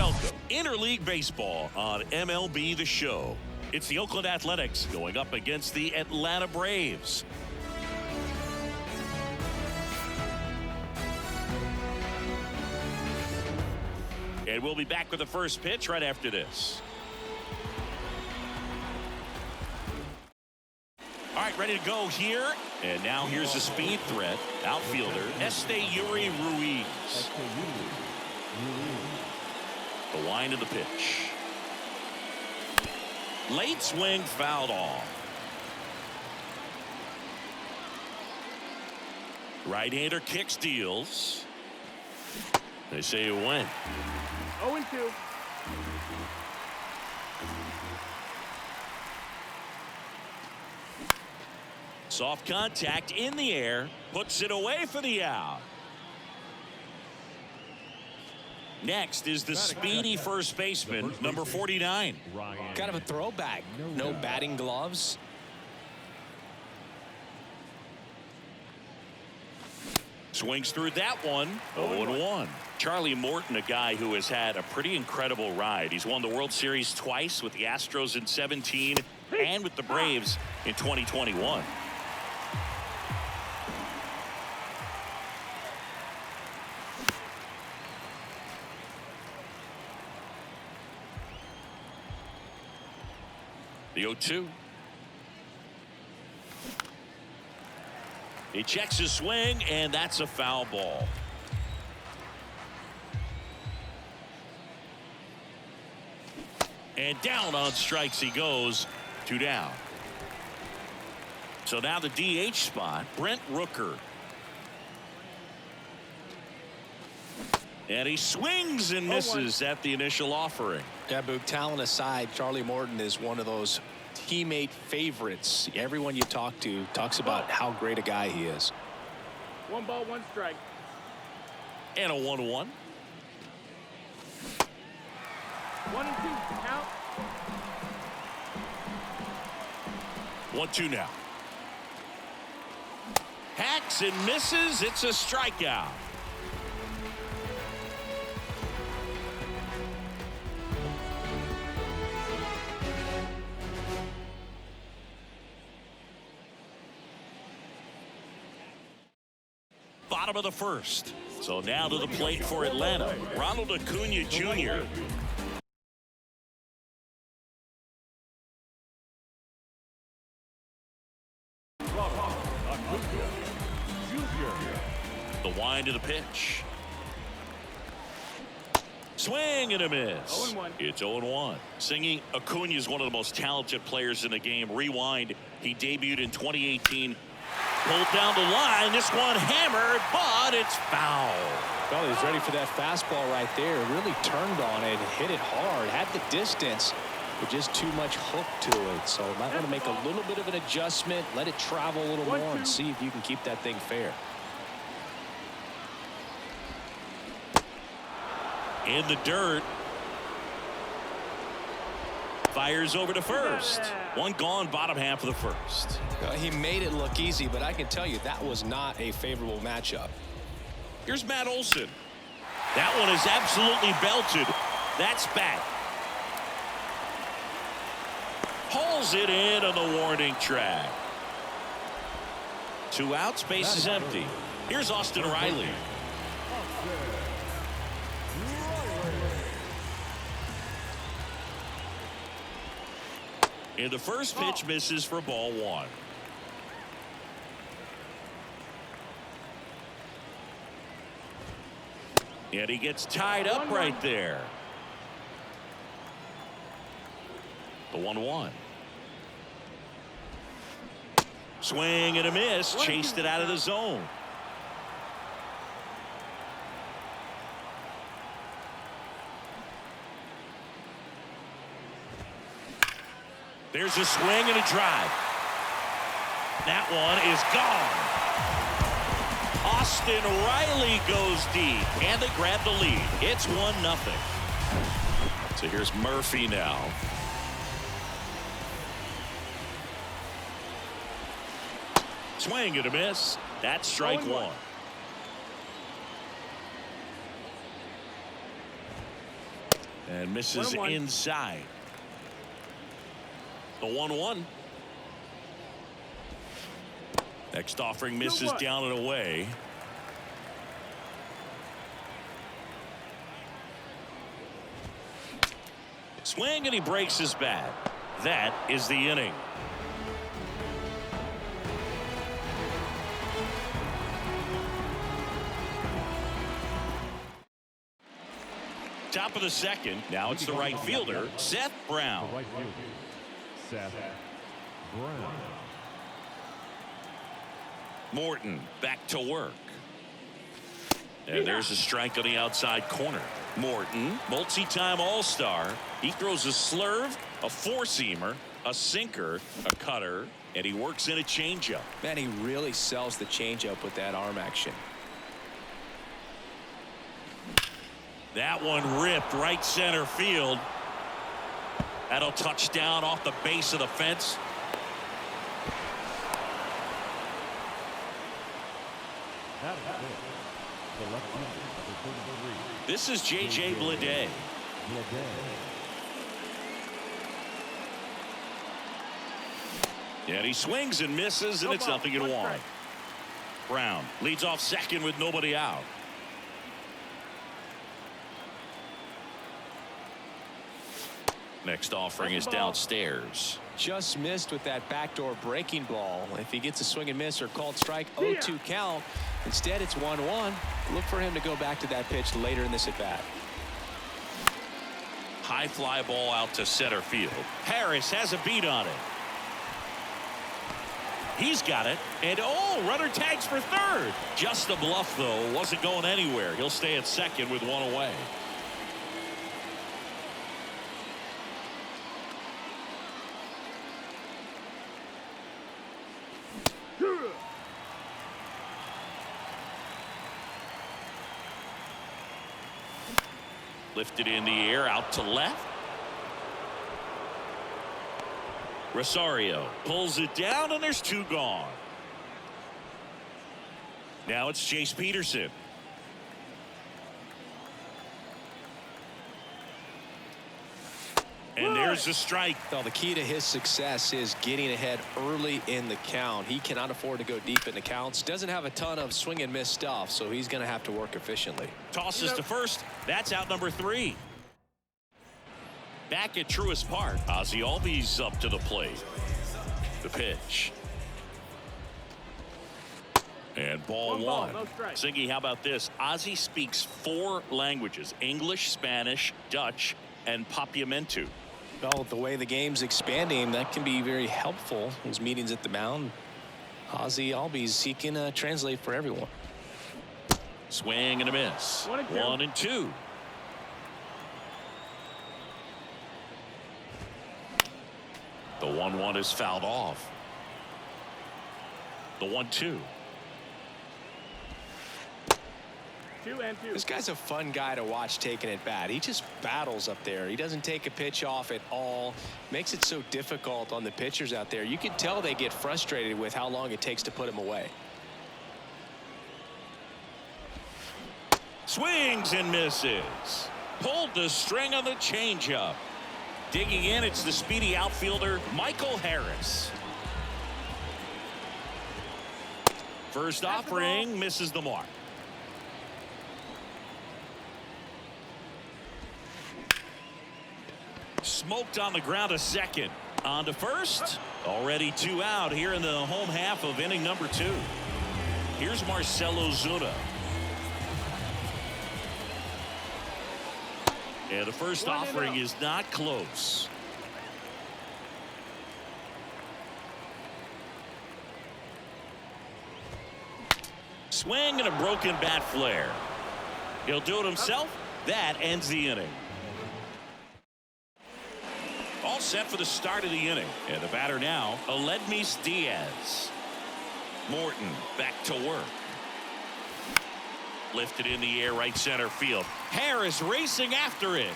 Welcome, Interleague Baseball on MLB The Show. It's the Oakland Athletics going up against the Atlanta Braves. And we'll be back with the first pitch right after this. All right, ready to go here. And now here's the speed threat. Outfielder, Esteury Ruiz. The wind of the pitch. Late swing, fouled off. Right-hander kicks, deals. They say it went. 0-2. Soft contact in the air, puts it away for the out. Next is the speedy first baseman, number 49. Kind of a throwback. No batting gloves. Swings through that one. 0-1. Charlie Morton, a guy who has had a pretty incredible ride. He's won the World Series twice with the Astros in 17 and with the Braves in 2021. The 0-2. He checks his swing, and that's a foul ball. And down on strikes he goes. 2 down. So now the DH spot, Brent Rooker. And he swings and misses at the initial offering. Yeah, Boog, talent aside, Charlie Morton is one of those teammate favorites. Everyone you talk to talks about how great a guy he is. 1 ball, 1 strike. And a 1-1. 1-2. Count. 1-2 now. Hacks and misses. It's a strikeout. Bottom of the first. So now to the plate for Atlanta, Ronald Acuna Jr. The wind of the pitch. Swing and a miss. 0-1. It's 0-1. Singing Acuna is one of the most talented players in the game. Rewind. He debuted in 2018. Pulled down the line. This one hammered, but it's foul. Well, he was ready for that fastball right there. Really turned on it, hit it hard, had the distance, but just too much hook to it. So might want to make a little bit of an adjustment, let it travel a little more, and see if you can keep that thing fair. In the dirt. Fires over to first. One gone, bottom half of the first. He made it look easy, but I can tell you that was not a favorable matchup. Here's Matt Olson. That one is absolutely belted. That's back. Hauls it in on the warning track. 2 outs, base is empty. Here's Austin Riley. And the first pitch misses for ball 1. And he gets tied up right there. The 1-1. Swing and a miss. Chased it out of the zone. There's a swing and a drive. That one is gone. Austin Riley goes deep, and they grab the lead. It's 1-0. So here's Murphy now. Swing and a miss. That's strike 1. And misses 1-1. inside. The 1-1. Next offering misses 2-1. down and away. Swing and he breaks his bat. That is the inning. Top of the second. Now it's the right fielder, Seth Brown. Right fielder, Seth Brown. Morton back to work. And there's a strike on the outside corner. Morton, multi-time All-Star. He throws a slurve, a four-seamer, a sinker, a cutter, and he works in a changeup. Man, he really sells the changeup with that arm action. That one ripped right center field. That'll touch down off the base of the fence. That is it. The left fielder, number 33. This is J.J. Bleday. And he swings and misses, and No it's ball, 0-1. strike. Brown leads off second with nobody out. Next offering is downstairs. Just missed with that backdoor breaking ball. If he gets a swing and miss or called strike, 0-2 count. Instead, it's 1-1. Look for him to go back to that pitch later in this at bat. High fly ball out to center field. Harris has a beat on it. He's got it. And runner tags for third. Just a bluff, though. Wasn't going anywhere. He'll stay at second with one away. Lifted in the air out to left. Rosario pulls it down, and there's two gone. Now it's Chase Peterson. And there's the strike. Well, the key to his success is getting ahead early in the count. He cannot afford to go deep in the counts. Doesn't have a ton of swing and miss stuff, so he's going to have to work efficiently. Tosses to first. That's out number 3. Back at Truist Park, Ozzie Albies up to the plate. The pitch. And ball One ball, one. no strike. Singy, how about this? Ozzie speaks 4 languages: English, Spanish, Dutch, and Papiamentu. Well, the way the game's expanding, that can be very helpful. His meetings at the mound, Ozzie Albies, he can translate for everyone. Swing and a miss. 1-2. 1-2. The 1-1 is fouled off. The 1-2. 2-2. This guy's a fun guy to watch taking at bat. He just battles up there. He doesn't take a pitch off at all. Makes it so difficult on the pitchers out there. You can tell they get frustrated with how long it takes to put him away. Swings and misses. Pulled the string on the changeup. Digging in, it's the speedy outfielder Michael Harris. First offering misses the mark. Smoked on the ground to second. On to first. Already 2 out here in the home half of inning number 2. Here's Marcell Ozuna. And the first offering is not close. Swing and a broken bat flare. He'll do it himself. That ends the inning. All set for the start of the inning. And the batter now, Aledmys Diaz. Morton back to work. Lifted in the air, right center field. Harris racing after it.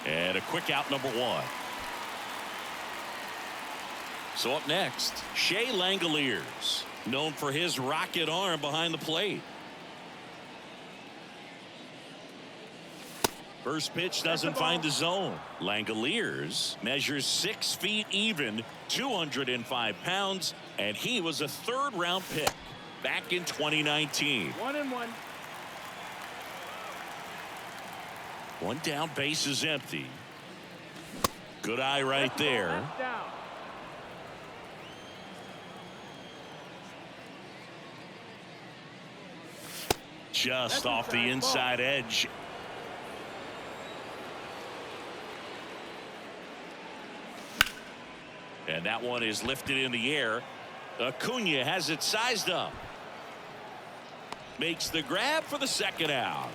And a quick out, number 1. So up next, Shea Langoliers, known for his rocket arm behind the plate. First pitch doesn't find the zone. Langoliers measures 6 feet even, 205 pounds, and he was a third-round pick back in 2019. 1-1. One down, base is empty. Good eye right there. That's down. Just That's off the inside edge. And that one is lifted in the air. Acuna has it sized up. Makes the grab for the second out.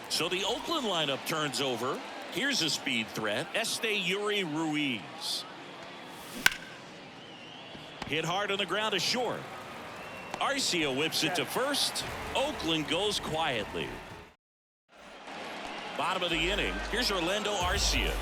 So the Oakland lineup turns over. Here's a speed threat. Esteury Ruiz. Hit hard on the ground to short. Arcia whips it to first. Oakland goes quietly. Bottom of the inning. Here's Orlando Arcia.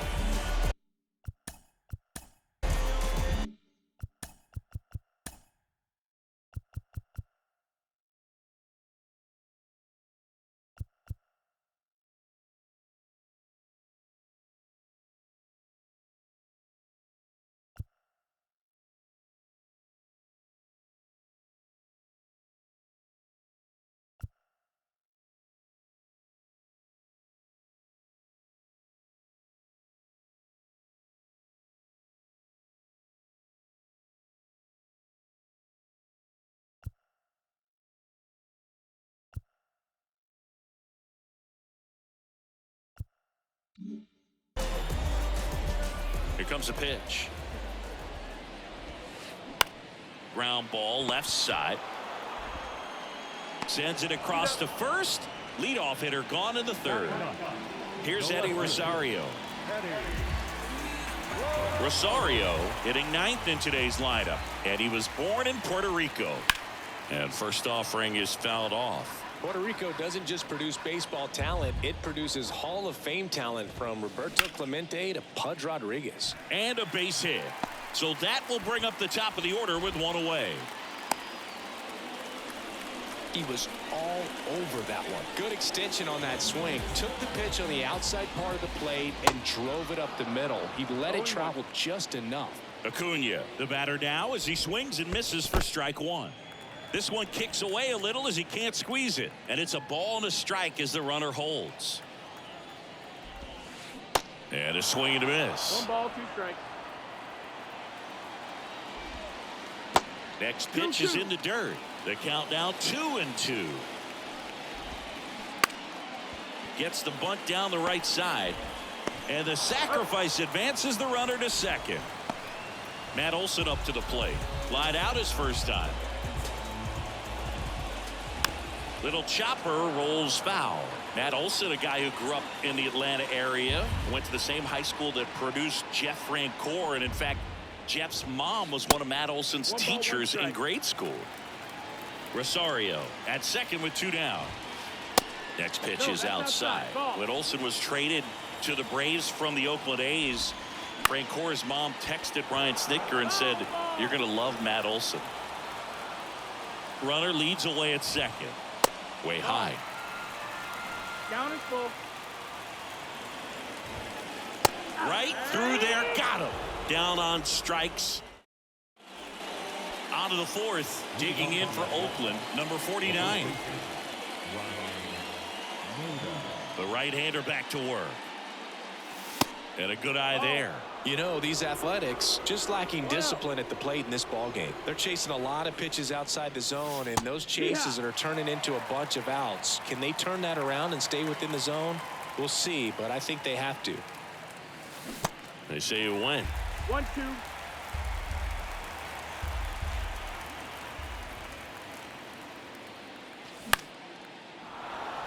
Here comes a pitch. Ground ball left side. Sends it across to first. Leadoff hitter gone in the third. Here's Eddie Rosario. Rosario hitting ninth in today's lineup. And he was born in Puerto Rico. And first offering is fouled off. Puerto Rico doesn't just produce baseball talent, it produces Hall of Fame talent from Roberto Clemente to Pudge Rodriguez. And a base hit. So that will bring up the top of the order with one away. He was all over that one. Good extension on that swing. Took the pitch on the outside part of the plate and drove it up the middle. He let it travel just enough. Acuna, the batter now, as he swings and misses for strike one. This one kicks away a little as he can't squeeze it. And it's a ball and a strike as the runner holds. And a swing and a miss. 1 ball, 2 strikes. Next pitch is in the dirt. The count now 2-2. Gets the bunt down the right side. And the sacrifice advances the runner to second. Matt Olson up to the plate. Lied out his first time. Little chopper rolls foul. Matt Olson, a guy who grew up in the Atlanta area, went to the same high school that produced Jeff Francoeur, and in fact Jeff's mom was one of Matt Olson's teachers in grade school. Rosario at second with 2 down. Next pitch is outside. When Olson was traded to the Braves from the Oakland A's, Francoeur's mom texted Brian Snitker and said, "You're going to love Matt Olson." Runner leads away at second. Way high. Count is full. Right through there. Got him. Down on strikes. On to the fourth. Digging in for Oakland, number 49. The right-hander back to work. And a good eye there. You know, these Athletics just lacking discipline at the plate in this ballgame. They're chasing a lot of pitches outside the zone, and those chases are turning into a bunch of outs. Can they turn that around and stay within the zone? We'll see, but I think they have to. They say you win. 1-2.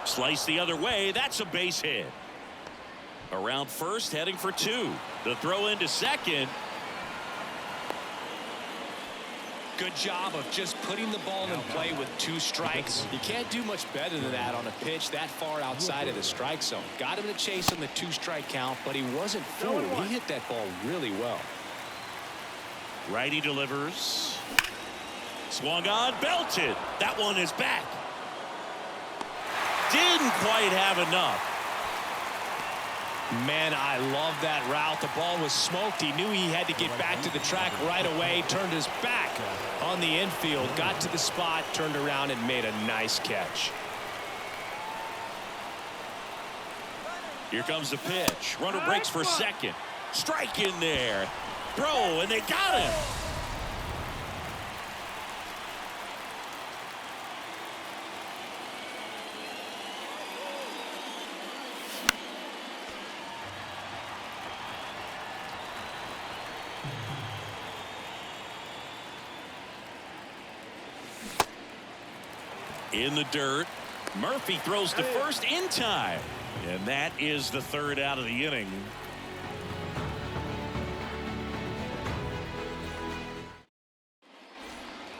Slice the other way. That's a base hit. Around first, heading for 2. The throw into second. Good job of just putting the ball in play with 2 strikes. You can't do much better than that on a pitch that far outside of the strike zone. Got him to chase on the 2-strike count, but he wasn't fooled. He hit that ball really well. Righty delivers. Swung on, belted. That one is back. Didn't quite have enough. Man, I love that route. The ball was smoked. He knew he had to get back to the track right away. Turned his back on the infield. Got to the spot, turned around, and made a nice catch. Here comes the pitch. Runner breaks for second. Strike in there. Throw, and they got him. In the dirt. Murphy throws to first in time. And that is the third out of the inning.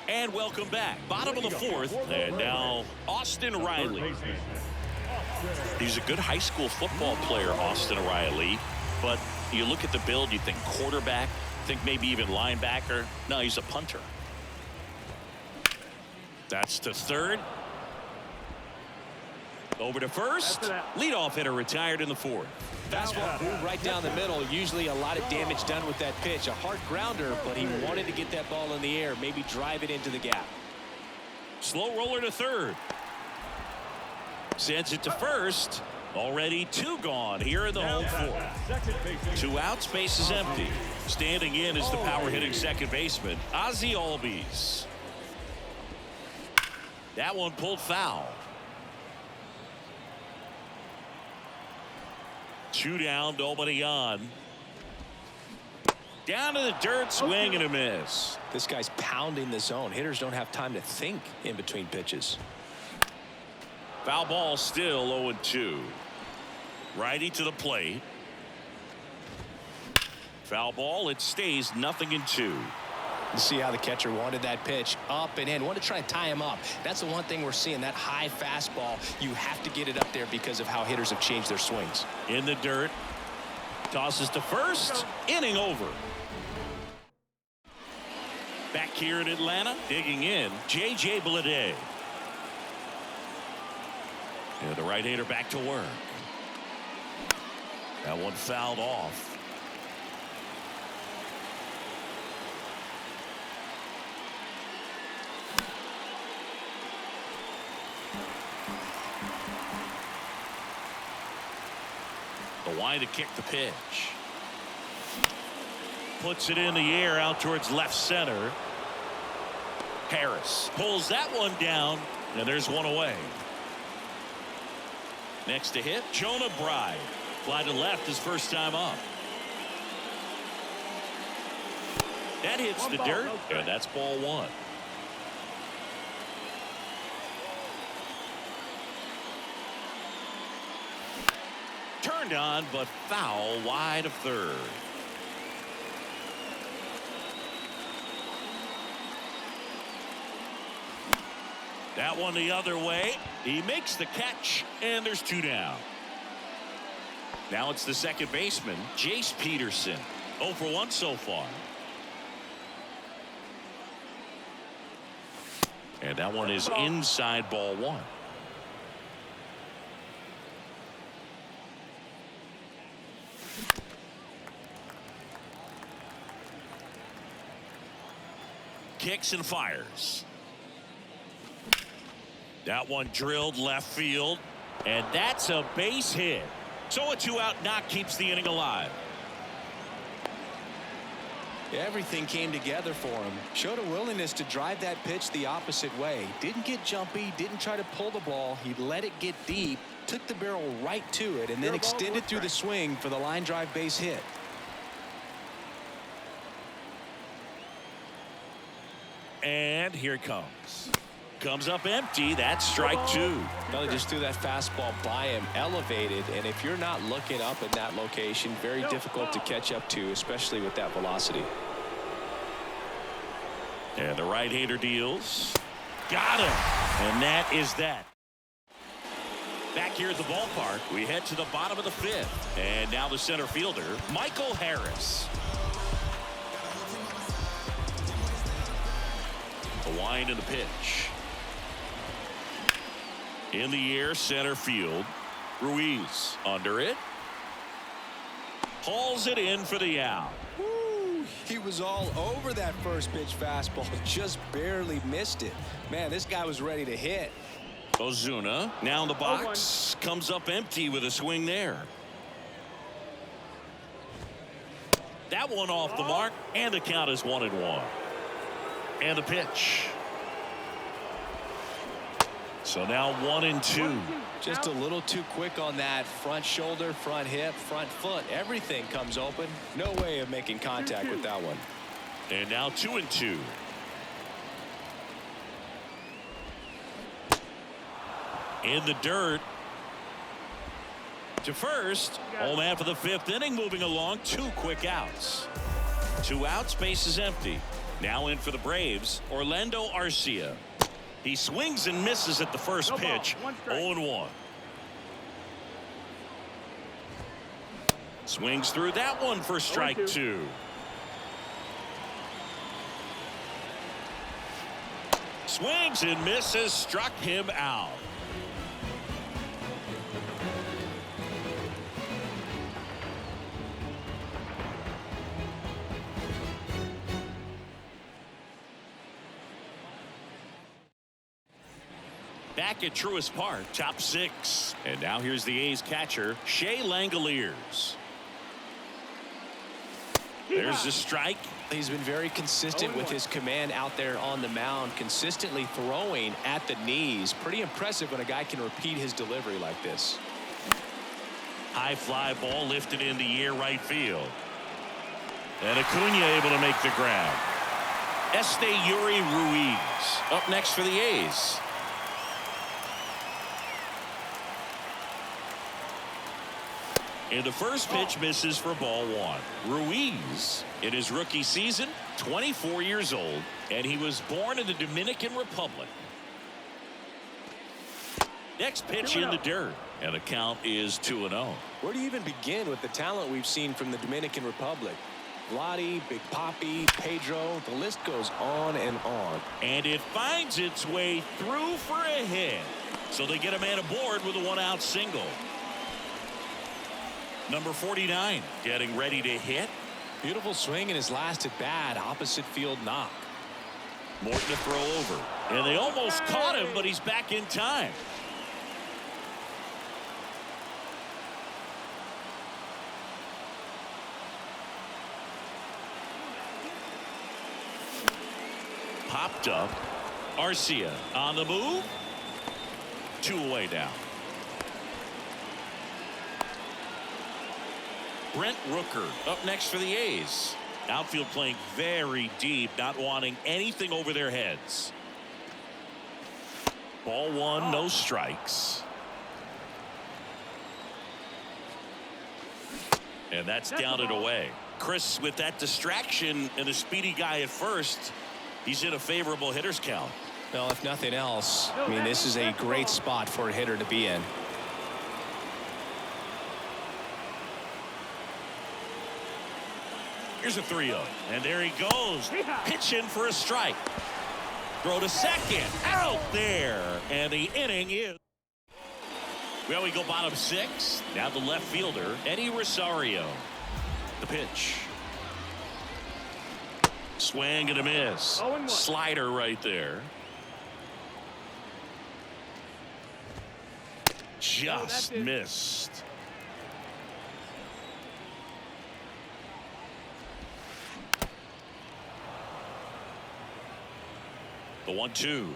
And welcome back. Bottom of the fourth. And now Austin Riley. He's a good high school football player, Austin Riley. But you look at the build, you think quarterback, think maybe even linebacker. No, he's a punter. That's to third. Over to first. Leadoff hitter retired in the fourth. Fastball moved right down the middle. Usually a lot of damage done with that pitch. A hard grounder, but he wanted to get that ball in the air, maybe drive it into the gap. Slow roller to third. Sends it to first. Already two gone here in the home fourth. 2 outs, base is empty. Standing in is the power hitting second baseman, Ozzie Albies. That one pulled foul. 2 down, nobody on. Down to the dirt, swing and a miss. This guy's pounding the zone. Hitters don't have time to think in between pitches. Foul ball, still 0-2. Righty to the plate. Foul ball, it stays 0-2. You see how the catcher wanted that pitch up and in. Wanted to try and tie him up. That's the one thing we're seeing, that high fastball. You have to get it up there because of how hitters have changed their swings. In the dirt. Tosses to first. Inning over. Back here in Atlanta, digging in, J.J. Bleday. And the right-hander back to work. That one fouled off. The wind to kick the pitch. Puts it in the air out towards left center. Harris pulls that one down, and there's one away. Next to hit, Jonah Bride. Fly to left his first time up. That hits the dirt, and that's ball one. Turned on, but foul wide of third. That one the other way. He makes the catch, and there's 2 down. Now it's the second baseman, Jace Peterson. 0 for 1 so far. And that one is inside ball one. Kicks and fires. That one drilled left field, and that's a base hit. So a 2-out knock keeps the inning alive. Everything came together for him. Showed a willingness to drive that pitch the opposite way. Didn't get jumpy, didn't try to pull the ball. He let it get deep, took the barrel right to it, and then extended through the swing for the line drive base hit. And here it comes. Comes up empty. That's strike 2. Well, he just threw that fastball by him, elevated, and if you're not looking up in that location, very difficult to catch up to, especially with that velocity. And the right-hander deals. Got him. And that is that. Back here at the ballpark, we head to the bottom of the 5th. And now the center fielder, Michael Harris. The wind and the pitch. In the air, center field. Ruiz under it. Hauls it in for the out. Woo, he was all over that first pitch fastball, just barely missed it. Man, this guy was ready to hit. Ozuna now in the box, comes up empty with a swing there. That one off the mark, and the count is 1-1. And the pitch. So now 1-2. Just a little too quick on that front shoulder, front hip, front foot. Everything comes open. No way of making contact with that one. And now 2-2. In the dirt. To first. Home after the 5th inning, moving along. 2 quick outs. 2 outs, base is empty. Now in for the Braves, Orlando Arcia. He swings and misses at the first pitch. 0-1. Swings through that one for strike 2. Swings and misses, struck him out. Back at Truist Park, top 6. And now here's the A's catcher, Shea Langoliers. There's the strike. He's been very consistent with his command out there on the mound, consistently throwing at the knees. Pretty impressive when a guy can repeat his delivery like this. High fly ball lifted in the air right field. And Acuna able to make the grab. Esteury Ruiz up next for the A's. And the first pitch misses for ball 1. Ruiz, in his rookie season, 24 years old, and he was born in the Dominican Republic. Next pitch in the dirt, and the count is 2-0. Where do you even begin with the talent we've seen from the Dominican Republic? Vladdy, Big Papi, Pedro, the list goes on and on. And it finds its way through for a hit. So they get a man aboard with a 1-out single. Number 49 getting ready to hit. Beautiful swing in his last at bat, opposite field knock. Morton to throw over. And they almost caught him, but he's back in time. Popped up. Arcia on the move. 2 away now. Brent Rooker up next for the A's. Outfield playing very deep, not wanting anything over their heads. Ball 1, no strikes. And that's down and away. Chris, with that distraction and a speedy guy at first, he's in a favorable hitter's count. Well, if nothing else, I mean, this is a great spot for a hitter to be in. Here's a 3-0, and there he goes. Pitch in for a strike. Throw to second. Out there. And the inning is. Well, we go bottom 6. Now the left fielder, Eddie Rosario. The pitch. Swing and a miss. Slider right there. Just missed. The 1-2.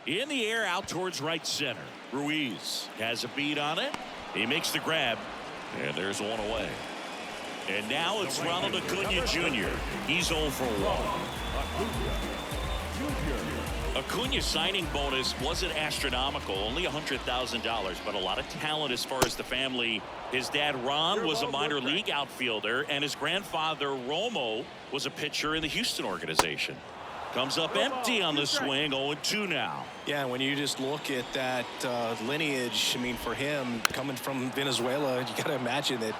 In the air out towards right center. Ruiz has a beat on it. He makes the grab. And there's one away. And now it's Ronald Acuna Jr. He's 0 for 1. Acuna's signing bonus wasn't astronomical, only $100,000, but a lot of talent as far as the family. His dad Ron was a minor league outfielder, and his grandfather Romo was a pitcher in the Houston organization. Comes up empty on the swing. 0-2 now. Yeah, when you just look at that lineage, I mean, for him coming from Venezuela, you got to imagine that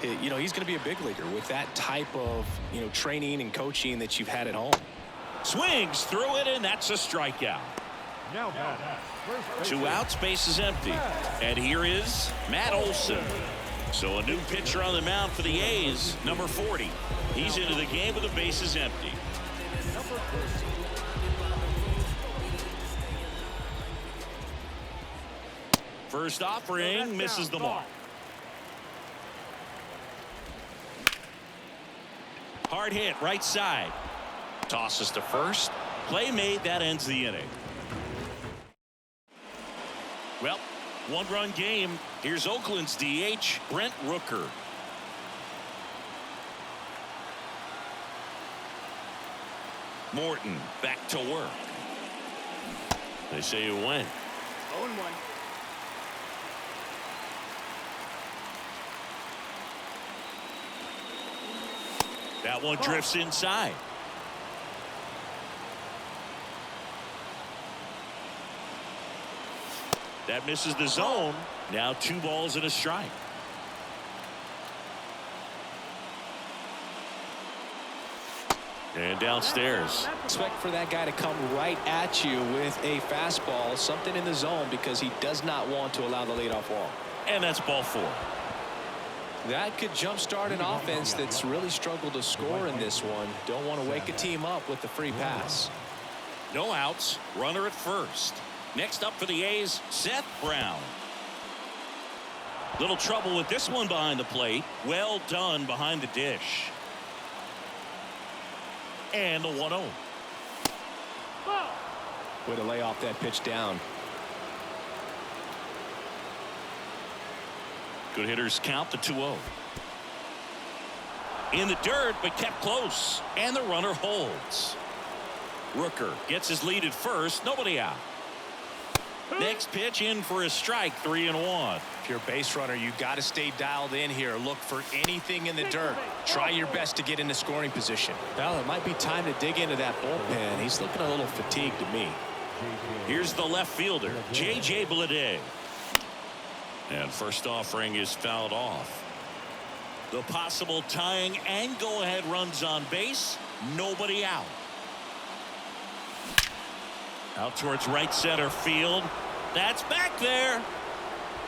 you know, he's going to be a big leaguer with that type of, you know, training and coaching that you've had at home. Swings through it, and that's a strikeout. Now batting. First Two outs, base is empty. And here is Matt Olson. So a new pitcher on the mound for the A's, number 40. He's into the game with the bases empty. First offering misses the mark. Hard hit right side. Tosses to first. Play made. That ends the inning. Well, one-run game. Here's Oakland's DH, Brent Rooker. Morton back to work. They say you win. 0-1. That one drifts inside. That misses the zone. Now 2 balls and a strike. And downstairs. Expect for that guy to come right at you with a fastball, something in the zone, because he does not want to allow the leadoff walk. And that's ball 4. That could jumpstart an offense that's really struggled to score in this one. Don't want to wake a team up with the free pass. No outs. Runner at first. Next up for the A's, Seth Brown. Little trouble with this one behind the plate. Well done behind the dish. And the 1-0. Way to lay off that pitch down. Good hitters count the 2-0. In the dirt, but kept close. And the runner holds. Rooker gets his lead at first. Nobody out. Next pitch in for a strike. 3-1. If you're a base runner, you got to stay dialed in here. Look for anything in the dirt. Try your best to get into scoring position. Well, it might be time to dig into that bullpen. He's looking a little fatigued to me. Here's the left fielder, J.J. Bleday. And first offering is fouled off. The possible tying and go-ahead runs on base. Nobody out. Out towards right center field. That's back there.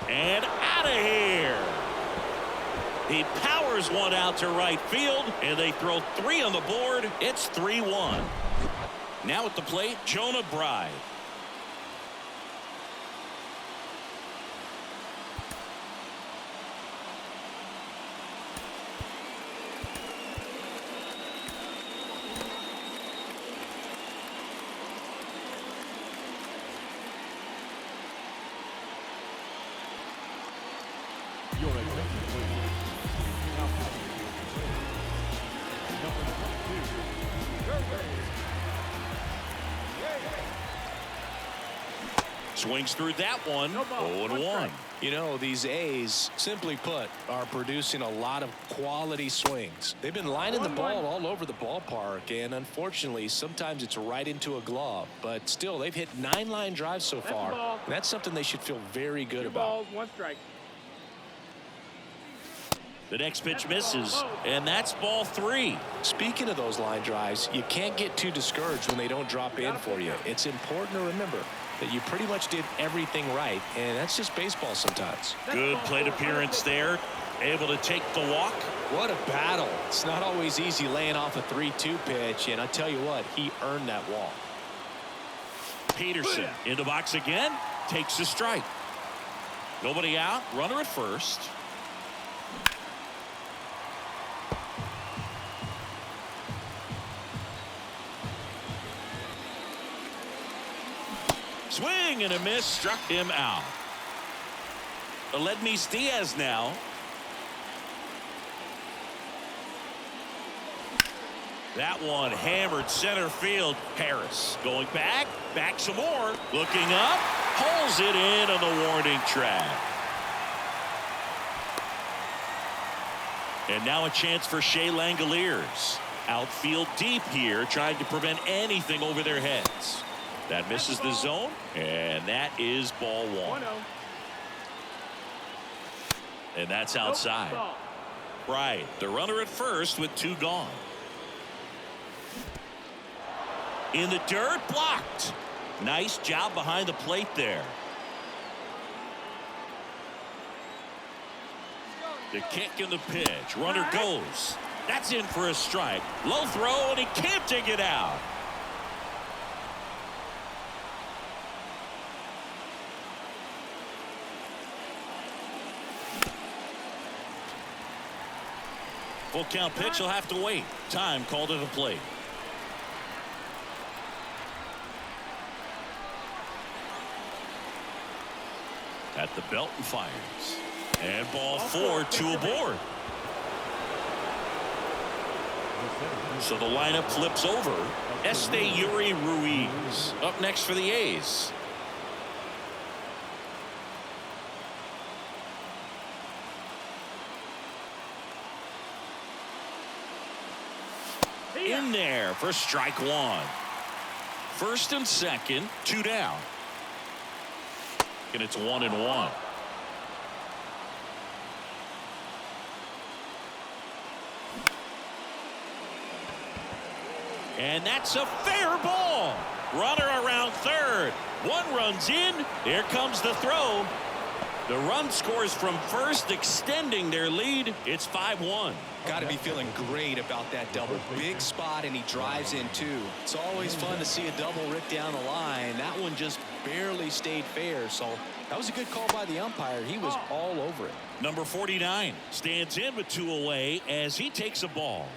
And out of here. He powers one out to right field, and they throw 3 on the board. It's 3-1. Now at the plate, Jonah Bride. Your attention, please. Now batting. Number 22. Swings through that one. No ball. 0-1. You know, these A's, simply put, are producing a lot of quality swings. They've been lining the ball all over the ballpark, and unfortunately, sometimes it's right into a glove. But still, they've hit 9 line drives so far. And that's something they should feel very good 2 about. balls, 1 strike. The next pitch misses, and that's ball 3. Speaking of those line drives, you can't get too discouraged when they don't drop in for you. It's important to remember that you pretty much did everything right, and that's just baseball sometimes. Good plate appearance there. Able to take the walk. What a battle. It's not always easy laying off a 3-2 pitch, and I tell you what, he earned that walk. Peterson in the box again. Takes the strike. Nobody out. Runner at first. Swing and a miss, struck him out. Aledmys Diaz now. That one hammered center field. Harris going back some more, looking up, pulls it in on the warning track. And now a chance for Shea Langoliers. Outfield deep here, trying to prevent anything over their heads. That misses the zone, and that is ball 1. 1-0. And that's outside. Ball. Right, the runner at first with 2 gone. In the dirt, blocked. Nice job behind the plate there. The kick and the pitch. Runner goes. That's in for a strike. Low throw, and he can't dig it out. Full count pitch. He'll have to wait. Time called to the plate. At the belt and fires. And ball 4, 2 aboard. So the lineup flips over. Esteury Ruiz up next for the A's. In there for strike 1. First and second, 2 down. And it's 1-1. And that's a fair ball. Runner around third. One runs in. Here comes the throw. The run scores from first, extending their lead. It's 5-1. Got to be feeling great about that double. Big spot, and he drives in too. It's always fun to see a double rip down the line. That one just barely stayed fair, so that was a good call by the umpire. He was all over it. Number 49 stands in with 2 away as he takes a ball.